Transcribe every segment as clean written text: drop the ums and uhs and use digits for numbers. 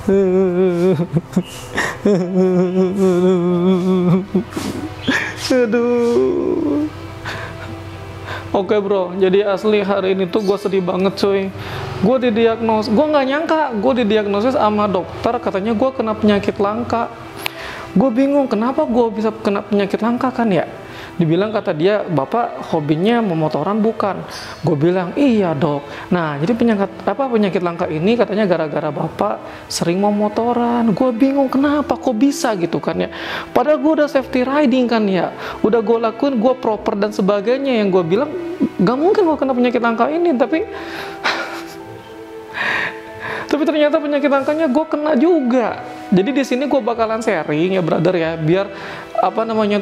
Aduh. Oke bro, jadi asli hari ini tuh gue sedih banget cuy. Gue didiagnosis, gue nggak nyangka gue didiagnosis sama dokter katanya gue kena penyakit langka. Gue bingung kenapa gue bisa kena penyakit langka kan ya. Dibilang kata dia, bapak hobinya memotoran bukan? Gue bilang, iya dok. Nah, jadi penyakit langka ini katanya gara-gara bapak sering memotoran. Gue bingung kenapa, kok bisa gitu kan ya. Padahal gue udah safety riding kan ya. Udah gue lakuin, gue proper dan sebagainya. Yang gue bilang, gak mungkin gue kena penyakit langka ini. Tapi ternyata penyakit langkanya gue kena juga. Jadi di sini gue bakalan sharing ya brother ya, biar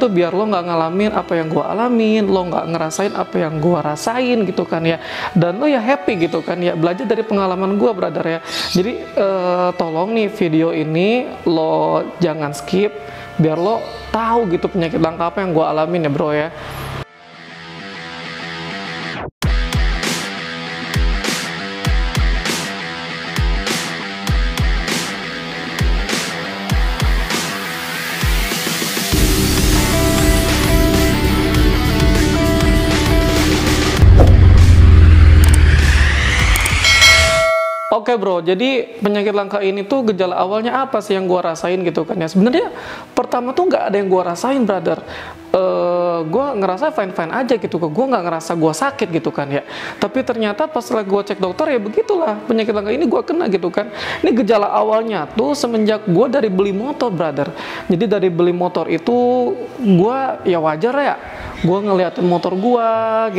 biar lo nggak ngalamin apa yang gue alamin, lo nggak ngerasain apa yang gue rasain gitu kan ya, dan lo ya happy gitu kan ya, belajar dari pengalaman gue brother ya. Jadi tolong nih video ini lo jangan skip, biar lo tahu gitu penyakit langka apa yang gue alamin ya bro ya. Oke bro, jadi penyakit langka ini tuh gejala awalnya apa sih yang gue rasain gitu kan ya. Sebenarnya pertama tuh nggak ada yang gue rasain brother. Gue ngerasa fine-fine aja gitu, gue nggak ngerasa gue sakit gitu kan ya. Tapi ternyata pas setelah gue cek dokter ya begitulah, penyakit langka ini gue kena gitu kan. Ini gejala awalnya tuh semenjak gue dari beli motor brother. Jadi dari beli motor itu gue ya wajar ya, gue ngeliatin motor gue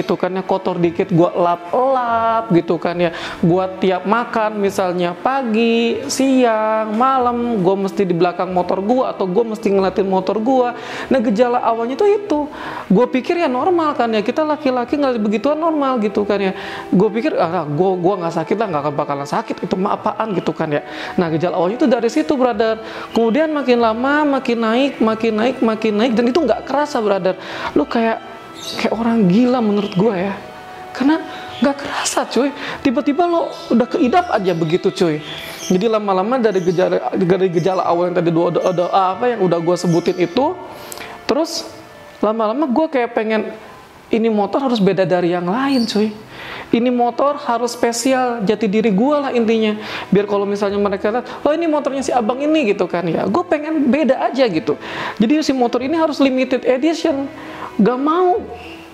gitu kan ya, kotor dikit gue lap-lap gitu kan ya. Gue tiap makan misalnya pagi, siang, malam, gue mesti di belakang motor gue atau gue mesti ngeliatin motor gue. Nah gejala awalnya tuh itu, gue pikir ya normal kan ya, kita laki-laki nggak begituan normal gitu kan ya. Gue pikir gue nggak sakit lah, nggak bakalan sakit, itu mah apaan gitu kan ya. Nah gejala awalnya itu dari situ brother. Kemudian makin lama makin naik dan itu nggak kerasa brother. Lu kayak orang gila menurut gue ya, karena nggak kerasa cuy, tiba-tiba lo udah keidap aja begitu cuy. Jadi lama-lama dari gejala awal yang tadi yang udah gue sebutin itu, terus lama-lama gue kayak pengen ini motor harus beda dari yang lain cuy. Ini motor harus spesial, jati diri gue lah intinya. Biar kalau misalnya mereka lihat, oh ini motornya si abang ini gitu kan ya, gue pengen beda aja gitu. Jadi si motor ini harus limited edition, gak mau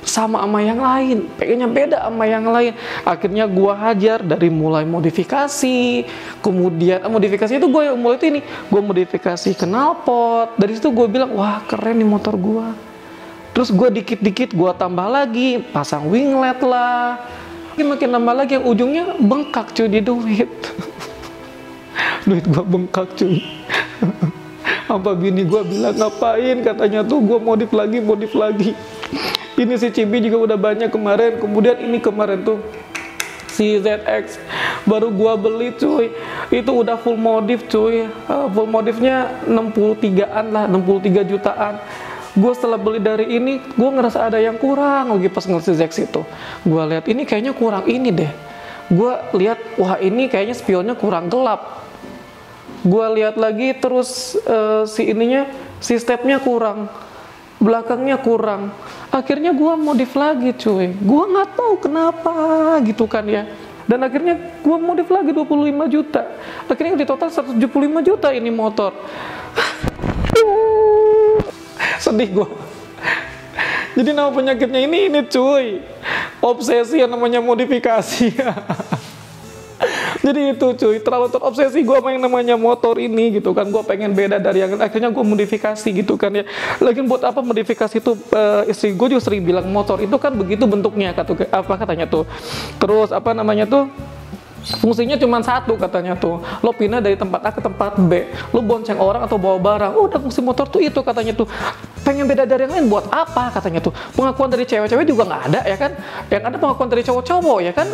sama yang lain, pengennya beda sama yang lain. Akhirnya gue hajar dari mulai modifikasi, kemudian modifikasi itu gue mulai ini, gue modifikasi knalpot. Dari situ gue bilang, wah keren nih motor gue. Terus gue dikit-dikit gue tambah lagi, pasang winglet lah. Makin nambah lagi yang ujungnya bengkak cuy di duit. Duit gue bengkak cuy. Apa bini gue bilang ngapain, katanya tuh gue modif lagi. Ini si Cibi juga udah banyak kemarin. Kemudian ini kemarin tuh si ZX baru gua beli cuy, itu udah full modif cuy. Full modifnya 63an lah, 63 jutaan. Gue setelah beli dari ini, gue ngerasa ada yang kurang lagi pas ngeliat si ZX itu. Gue lihat ini kayaknya kurang ini deh. Gue lihat, wah ini kayaknya spionnya kurang gelap. Gue lihat lagi terus si stepnya kurang, belakangnya kurang. Akhirnya gue modif lagi cuy. Gue nggak tahu kenapa gitu kan ya. Dan akhirnya gue modif lagi 25 juta. Akhirnya di total 175 juta ini motor. Sedih gue. Jadi nama penyakitnya ini cuy, obsesi yang namanya modifikasi. Jadi itu cuy, terlalu terobsesi gue sama yang namanya motor ini gitu kan. Gue pengen beda dari yang akhirnya gue modifikasi gitu kan ya. Lagian buat apa modifikasi itu, istri gue juga sering bilang motor itu kan begitu bentuknya katanya tuh. Terus fungsinya cuma satu katanya tuh, lo pindah dari tempat A ke tempat B, lo bonceng orang atau bawa barang, udah fungsi motor tuh itu katanya tuh. Pengen beda dari yang lain buat apa katanya tuh. Pengakuan dari cewek-cewek juga nggak ada ya kan, yang ada pengakuan dari cowok-cowok ya kan.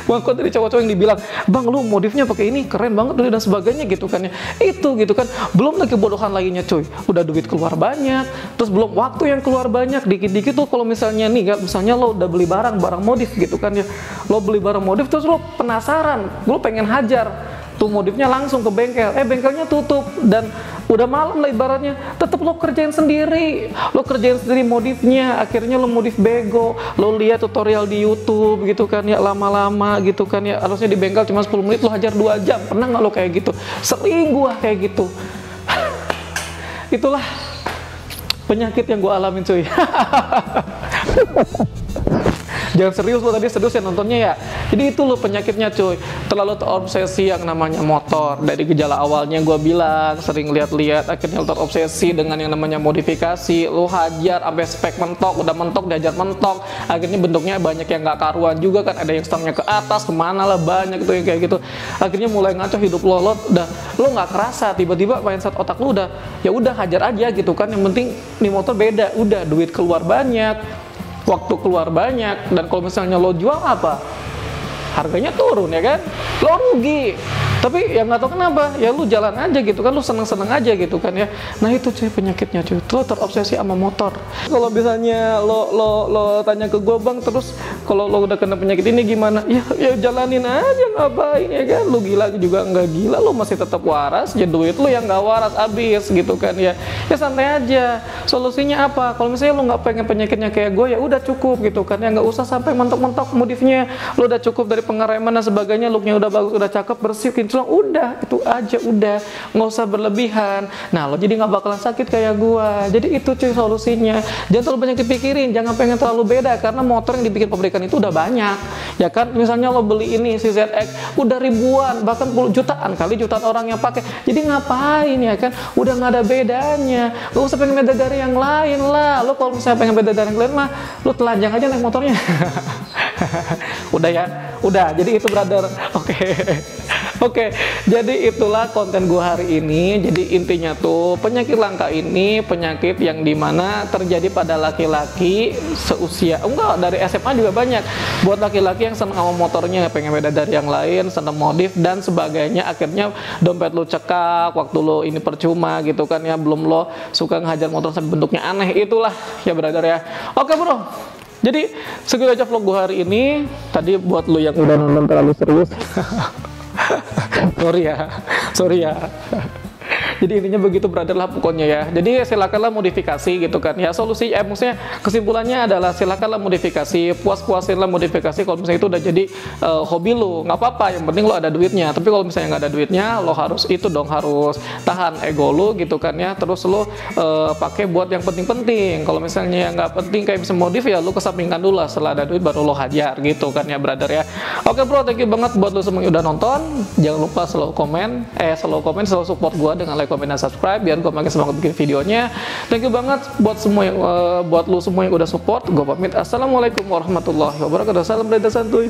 Pengakuan dari cowok-cowok yang dibilang, bang lu modifnya pakai ini keren banget dan sebagainya gitu kan ya. Itu gitu kan, belum lagi bodohan lainnya cuy, udah duit keluar banyak, terus belum waktu yang keluar banyak. Dikit-dikit tuh kalau misalnya nih, misalnya lo udah beli barang modif gitu kan ya, lo beli barang modif terus lo penasaran, lo pengen hajar tuh modifnya langsung ke bengkel, bengkelnya tutup dan udah malam lah ibaratnya, tetap lo kerjain sendiri modifnya, akhirnya lo modif bego, lo lihat tutorial di YouTube gitu kan ya, lama-lama gitu kan ya, harusnya di bengkel cuma 10 menit lo hajar 2 jam, pernah nggak lo kayak gitu? Sering gua kayak gitu. Itulah penyakit yang gua alamin cuy. Jangan serius lo tadi, serius ya nontonnya ya. Jadi itu lo penyakitnya cuy, terlalu terobsesi yang namanya motor. Dari gejala awalnya gue bilang sering lihat-lihat, akhirnya lo terobsesi dengan yang namanya modifikasi. Lo hajar sampai spek mentok, udah mentok dihajar mentok, akhirnya bentuknya banyak yang nggak karuan juga kan, ada yang stangnya ke atas kemana lah, banyak tuh yang kayak gitu. Akhirnya mulai ngaco hidup lo nggak kerasa, tiba-tiba mindset otak lo udah ya udah hajar aja gitu kan, yang penting nih motor beda, udah duit keluar banyak, waktu keluar banyak, dan kalau misalnya lo jual apa? Harganya turun ya kan? Lo rugi. Tapi ya nggak tahu kenapa, ya lu jalan aja gitu kan, lu seneng-seneng aja gitu kan ya. Nah itu cuy penyakitnya cuy, lo terobsesi sama motor. Kalau misalnya lo tanya ke gue, bang, terus kalau lo udah kena penyakit ini gimana? Ya jalanin aja, ngapain ya kan? Lu gila juga nggak gila, lo masih tetap waras, ya duit lu yang nggak waras abis gitu kan ya. Ya santai aja. Solusinya apa? Kalau misalnya lo nggak pengen penyakitnya kayak gue, ya udah cukup gitu kan ya, nggak usah sampai mentok-mentok modifnya. Lo udah cukup dari pengereman dan sebagainya, looknya udah bagus, udah cakep, bersih, udah itu aja, udah nggak usah berlebihan. Nah lo jadi nggak bakalan sakit kayak gua. Jadi itu cuy solusinya, jangan terlalu banyak dipikirin, jangan pengen terlalu beda, karena motor yang dibikin pabrikan itu udah banyak ya kan. Misalnya lo beli ini si ZX udah ribuan, bahkan puluh jutaan kali, jutaan orang yang pakai, jadi ngapain ya kan, udah nggak ada bedanya. Lo usah pengen beda dari yang lain lah. Lo kalau misalnya pengen beda dari yang lain mah lo telanjang aja naik motornya. Udah ya, udah. Jadi itu brother. Oke, jadi itulah konten gue hari ini. Jadi intinya tuh penyakit langka ini penyakit yang dimana terjadi pada laki-laki seusia, enggak, dari SMA juga banyak. Buat laki-laki yang senang sama motornya, pengen beda dari yang lain, senang modif dan sebagainya, akhirnya dompet lo cekak, waktu lo ini percuma gitu kan ya, belum lo suka ngehajar motor sampai bentuknya aneh. Itulah ya brother ya. Oke bro, jadi segitu aja vlog gue hari ini. Tadi buat lo yang udah nonton terlalu serius. sorry ya. Jadi intinya begitu brother lah pokoknya ya. Jadi silakanlah modifikasi gitu kan ya. Solusi maksudnya kesimpulannya adalah silakanlah modifikasi, puas-puasinlah modifikasi. Kalau misalnya itu udah jadi hobi lo, nggak apa-apa, yang penting lo ada duitnya. Tapi kalau misalnya nggak ada duitnya, lo harus itu dong, harus tahan ego lo gitu kan ya. Terus lo pakai buat yang penting-penting. Kalau misalnya yang nggak penting kayak bisa modif, ya lo kesampingkan dulu lah, setelah ada duit baru lo hajar gitu kan ya brother ya. Oke bro, thank you banget buat lo semua yang udah nonton. Jangan lupa selalu komen, selalu support gua dengan like, komen, dan subscribe biar gue makin semangat bikin videonya. Thank you banget buat semua yang buat lu semua yang udah support. Gue pamit. Assalamualaikum warahmatullahi wabarakatuh. Salam reda santuy.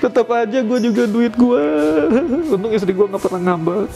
Tetap aja gue juga duit gue. Untung istri gue nggak pernah ngambek.